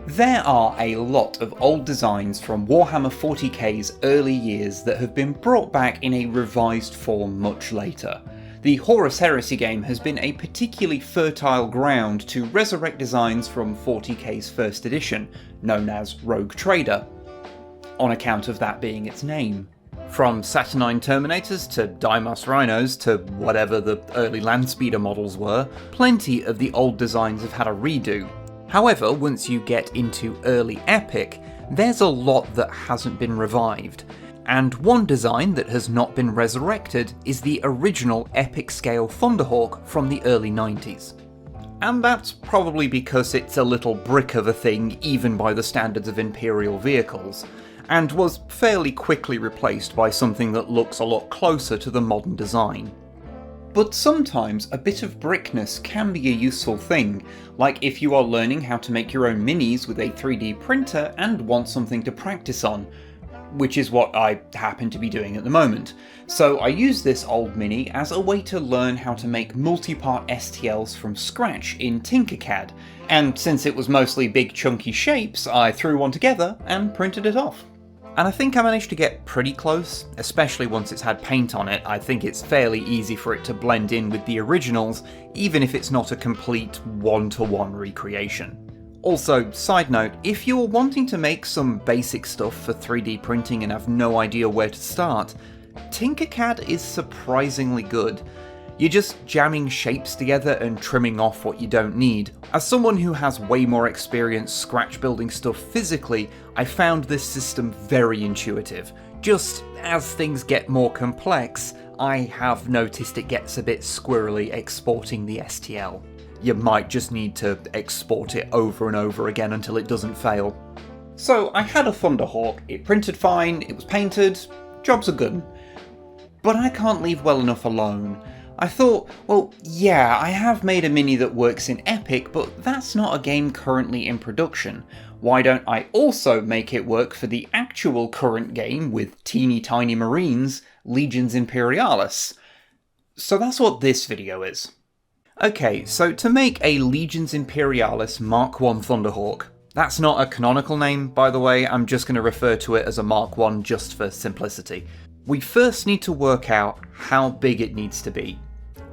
There are a lot of old designs from Warhammer 40k's early years that have been brought back in a revised form much later. The Horus Heresy game has been a particularly fertile ground to resurrect designs from 40k's first edition, known as Rogue Trader, on account of that being its name. From Saturnine Terminators to Dimos Rhinos to whatever the early Landspeeder models were, plenty of the old designs have had a redo. However, once you get into early Epic, there's a lot that hasn't been revived, and one design that has not been resurrected is the original Epic scale Thunderhawk from the early 90s. And that's probably because it's a little brick of a thing even by the standards of Imperial vehicles, and was fairly quickly replaced by something that looks a lot closer to the modern design. But sometimes a bit of brickness can be a useful thing, like if you are learning how to make your own minis with a 3D printer and want something to practice on, which is what I happen to be doing at the moment. So I use this old mini as a way to learn how to make multi-part STLs from scratch in Tinkercad, and since it was mostly big chunky shapes, I threw one together and printed it off. And I think I managed to get pretty close, especially once it's had paint on it. I think it's fairly easy for it to blend in with the originals, even if it's not a complete one-to-one recreation. Also, side note, if you're wanting to make some basic stuff for 3D printing and have no idea where to start, Tinkercad is surprisingly good. You're just jamming shapes together and trimming off what you don't need. As someone who has way more experience scratch building stuff physically, I found this system very intuitive. Just as things get more complex, I have noticed it gets a bit squirrely exporting the STL. You might just need to export it over and over again until it doesn't fail. So I had a Thunderhawk, it printed fine, it was painted, job's a good one. But I can't leave well enough alone. I thought, well, yeah, I have made a mini that works in Epic, but that's not a game currently in production. Why don't I also make it work for the actual current game with teeny tiny Marines, Legions Imperialis? So that's what this video is. Okay, so to make a Legions Imperialis Mark I Thunderhawk, that's not a canonical name, by the way, I'm just going to refer to it as a Mark I just for simplicity. We first need to work out how big it needs to be.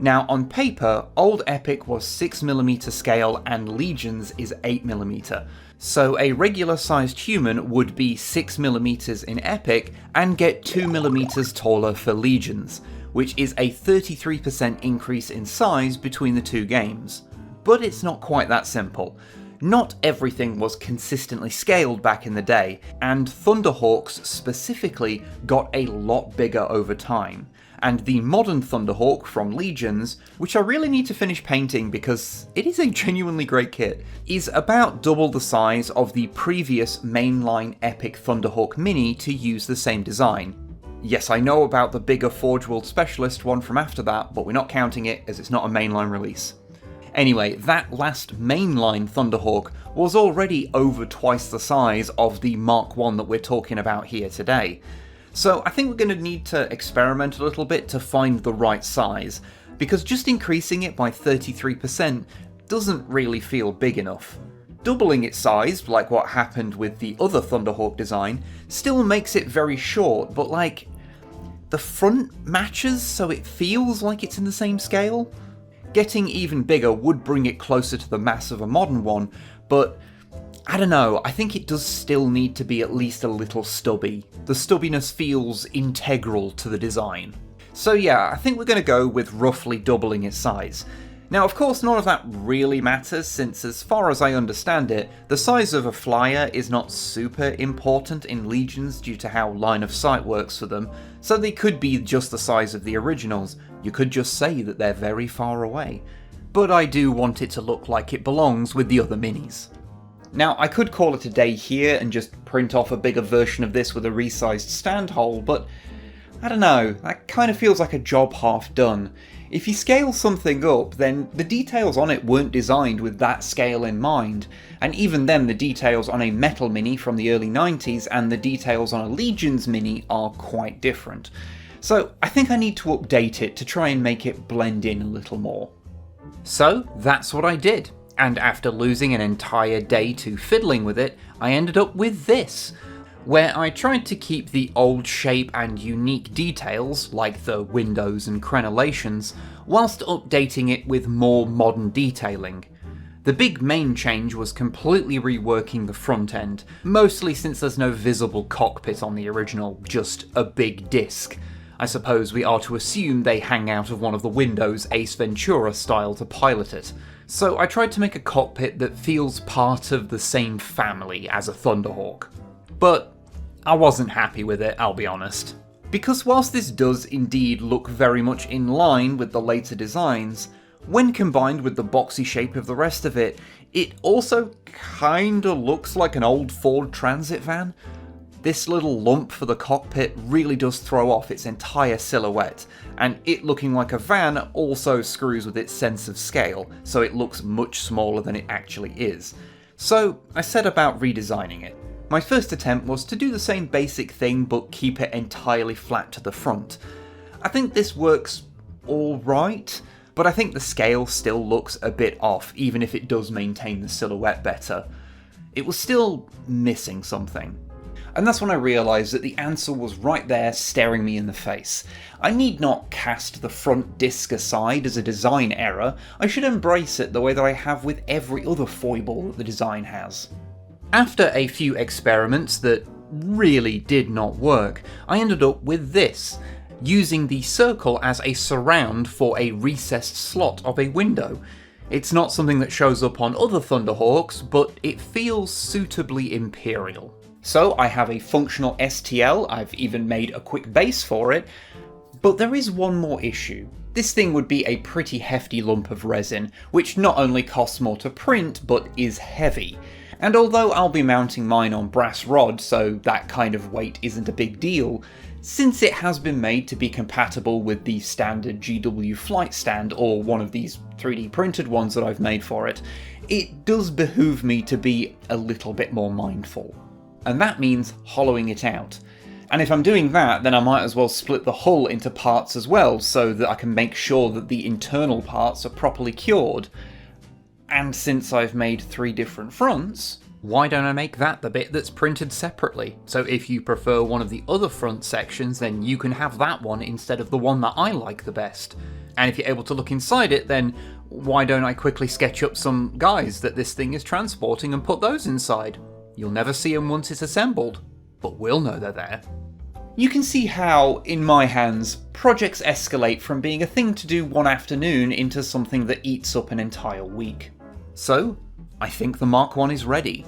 Now on paper, old Epic was 6mm scale and Legions is 8mm, so a regular sized human would be 6mm in Epic and get 2mm taller for Legions, which is a 33% increase in size between the two games. But it's not quite that simple. Not everything was consistently scaled back in the day, and Thunderhawks specifically got a lot bigger over time. And the modern Thunderhawk from Legions, which I really need to finish painting because it is a genuinely great kit, is about double the size of the previous mainline Epic Thunderhawk Mini to use the same design. Yes, I know about the bigger Forge World Specialist one from after that, but we're not counting it as it's not a mainline release. Anyway, that last mainline Thunderhawk was already over twice the size of the Mark I that we're talking about here today. So I think we're going to need to experiment a little bit to find the right size, because just increasing it by 33% doesn't really feel big enough. Doubling its size, like what happened with the other Thunderhawk design, still makes it very short, but like, the front matches so it feels like it's in the same scale. Getting even bigger would bring it closer to the mass of a modern one, but I don't know, I think it does still need to be at least a little stubby. The stubbiness feels integral to the design. So yeah, I think we're going to go with roughly doubling its size. Now of course none of that really matters, since as far as I understand it, the size of a flyer is not super important in Legions due to how line of sight works for them, so they could be just the size of the originals. You could just say that they're very far away. But I do want it to look like it belongs with the other minis. Now, I could call it a day here and just print off a bigger version of this with a resized stand hole, but I don't know, that kind of feels like a job half done. If you scale something up, then the details on it weren't designed with that scale in mind, and even then the details on a Metal Mini from the early 90s and the details on a Legions Mini are quite different. So I think I need to update it to try and make it blend in a little more. So that's what I did. And after losing an entire day to fiddling with it, I ended up with this, where I tried to keep the old shape and unique details, like the windows and crenellations, whilst updating it with more modern detailing. The big main change was completely reworking the front end, mostly since there's no visible cockpit on the original, just a big disc. I suppose we are to assume they hang out of one of the windows Ace Ventura style to pilot it. So I tried to make a cockpit that feels part of the same family as a Thunderhawk. But I wasn't happy with it, I'll be honest. Because whilst this does indeed look very much in line with the later designs, when combined with the boxy shape of the rest of it, it also kinda looks like an old Ford Transit van. This little lump for the cockpit really does throw off its entire silhouette, and it looking like a van also screws with its sense of scale, so it looks much smaller than it actually is. So I set about redesigning it. My first attempt was to do the same basic thing but keep it entirely flat to the front. I think this works alright, but I think the scale still looks a bit off, even if it does maintain the silhouette better. It was still missing something. And that's when I realised that the answer was right there staring me in the face. I need not cast the front disc aside as a design error, I should embrace it the way that I have with every other foible that the design has. After a few experiments that really did not work, I ended up with this, using the circle as a surround for a recessed slot of a window. It's not something that shows up on other Thunderhawks, but it feels suitably imperial. So I have a functional STL, I've even made a quick base for it, but there is one more issue. This thing would be a pretty hefty lump of resin, which not only costs more to print, but is heavy. And although I'll be mounting mine on brass rod, so that kind of weight isn't a big deal, since it has been made to be compatible with the standard GW flight stand or one of these 3D printed ones that I've made for it, it does behoove me to be a little bit more mindful. And that means hollowing it out. And if I'm doing that, then I might as well split the hull into parts as well, so that I can make sure that the internal parts are properly cured. And since I've made 3 different fronts, why don't I make that the bit that's printed separately? So if you prefer one of the other front sections, then you can have that one instead of the one that I like the best. And if you're able to look inside it, then why don't I quickly sketch up some guys that this thing is transporting and put those inside? You'll never see them once it's assembled, but we'll know they're there. You can see how, in my hands, projects escalate from being a thing to do one afternoon into something that eats up an entire week. So, I think the Mark I is ready.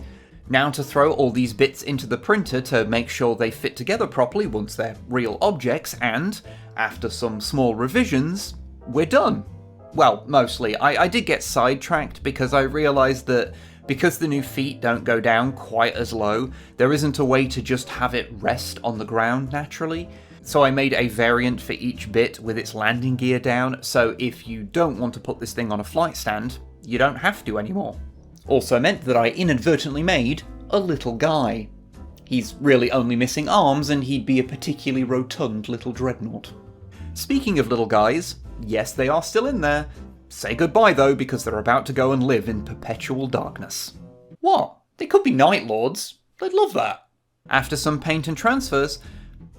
Now to throw all these bits into the printer to make sure they fit together properly once they're real objects, and, after some small revisions, we're done. Well, mostly. I did get sidetracked because I realised that because the new feet don't go down quite as low, there isn't a way to just have it rest on the ground naturally. So I made a variant for each bit with its landing gear down, so if you don't want to put this thing on a flight stand, you don't have to anymore. Also meant that I inadvertently made a little guy. He's really only missing arms, and he'd be a particularly rotund little dreadnought. Speaking of little guys, yes, they are still in there. Say goodbye though, because they're about to go and live in perpetual darkness. What? They could be Night Lords. They'd love that. After some paint and transfers,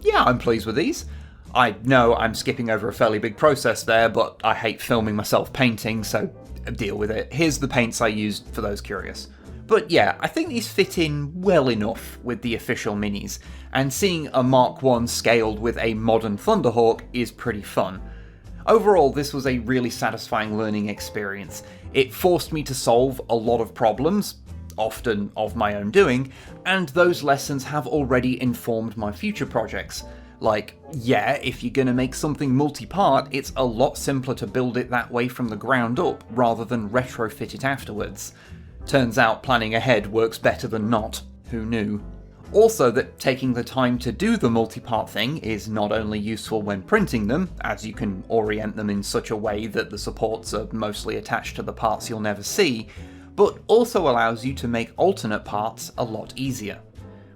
yeah, I'm pleased with these. I know I'm skipping over a fairly big process there, but I hate filming myself painting, so deal with it. Here's the paints I used for those curious. But yeah, I think these fit in well enough with the official minis, and seeing a Mark I scaled with a modern Thunderhawk is pretty fun. Overall, this was a really satisfying learning experience. It forced me to solve a lot of problems, often of my own doing, and those lessons have already informed my future projects. Like, yeah, if you're gonna make something multi-part, it's a lot simpler to build it that way from the ground up, rather than retrofit it afterwards. Turns out planning ahead works better than not. Who knew? Also that taking the time to do the multi-part thing is not only useful when printing them, as you can orient them in such a way that the supports are mostly attached to the parts you'll never see, but also allows you to make alternate parts a lot easier.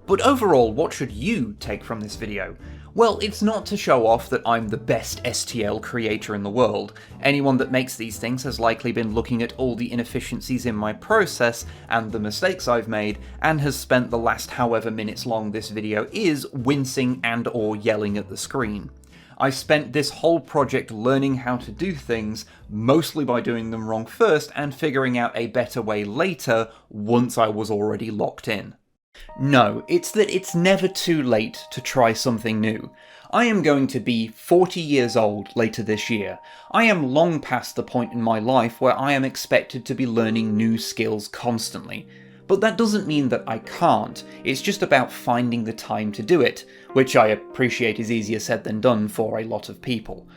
But overall, what should you take from this video? Well, it's not to show off that I'm the best STL creator in the world. Anyone that makes these things has likely been looking at all the inefficiencies in my process and the mistakes I've made, and has spent the last however minutes long this video is wincing and or yelling at the screen. I spent this whole project learning how to do things, mostly by doing them wrong first and figuring out a better way later once I was already locked in. No, it's that it's never too late to try something new. I am going to be 40 years old later this year. I am long past the point in my life where I am expected to be learning new skills constantly. But that doesn't mean that I can't, it's just about finding the time to do it, which I appreciate is easier said than done for a lot of people.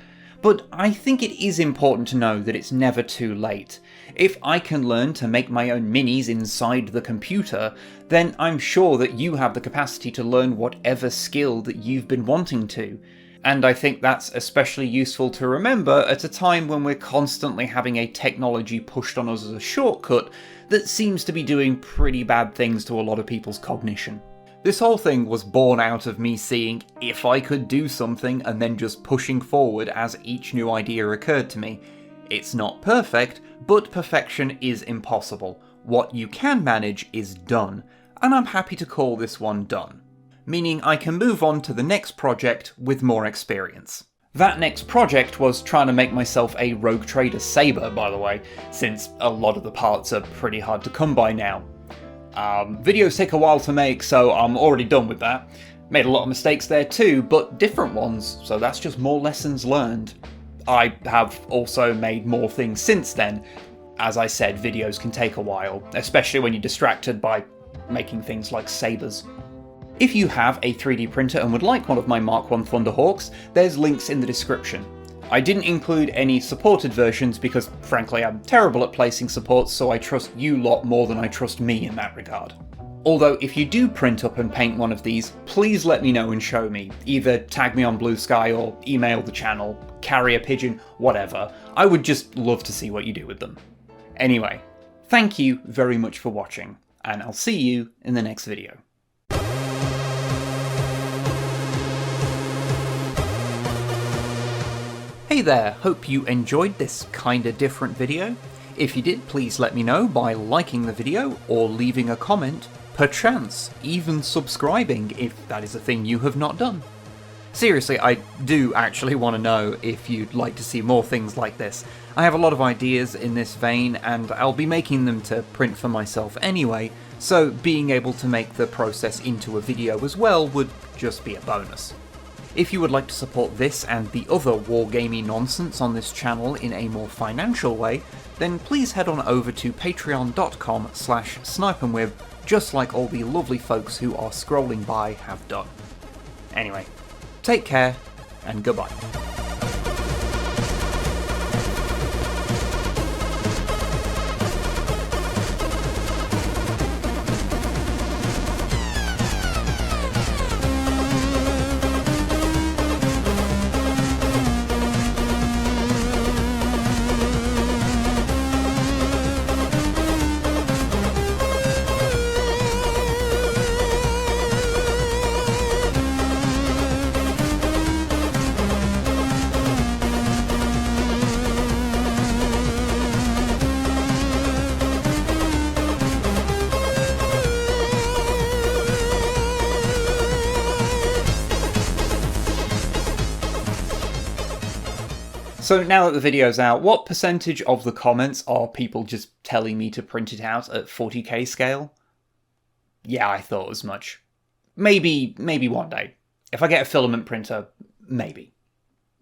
But I think it is important to know that it's never too late. If I can learn to make my own minis inside the computer, then I'm sure that you have the capacity to learn whatever skill that you've been wanting to. And I think that's especially useful to remember at a time when we're constantly having a technology pushed on us as a shortcut that seems to be doing pretty bad things to a lot of people's cognition. This whole thing was born out of me seeing if I could do something and then just pushing forward as each new idea occurred to me. It's not perfect, but perfection is impossible. What you can manage is done, and I'm happy to call this one done. Meaning I can move on to the next project with more experience. That next project was trying to make myself a Rogue Trader saber, by the way, since a lot of the parts are pretty hard to come by now. Videos take a while to make, so I'm already done with that. Made a lot of mistakes there too, but different ones, so that's just more lessons learned. I have also made more things since then. As I said, videos can take a while, especially when you're distracted by making things like sabers. If you have a 3D printer and would like one of my Mark I Thunderhawks, there's links in the description. I didn't include any supported versions because, frankly, I'm terrible at placing supports, so I trust you lot more than I trust me in that regard. Although, if you do print up and paint one of these, please let me know and show me. Either tag me on Blue Sky or email the channel, carry a pigeon, whatever. I would just love to see what you do with them. Anyway, thank you very much for watching, and I'll see you in the next video. Hey there, hope you enjoyed this kinda different video. If you did, please let me know by liking the video or leaving a comment, perchance even subscribing if that is a thing you have not done. Seriously, I do actually want to know if you'd like to see more things like this. I have a lot of ideas in this vein and I'll be making them to print for myself anyway, so being able to make the process into a video as well would just be a bonus. If you would like to support this and the other wargamey nonsense on this channel in a more financial way, then please head on over to patreon.com/snipeandwib, just like all the lovely folks who are scrolling by have done. Anyway, take care, and goodbye. So now that the video's out, what percentage of the comments are people just telling me to print it out at 40k scale? Yeah, I thought as much. Maybe one day. If I get a filament printer, maybe.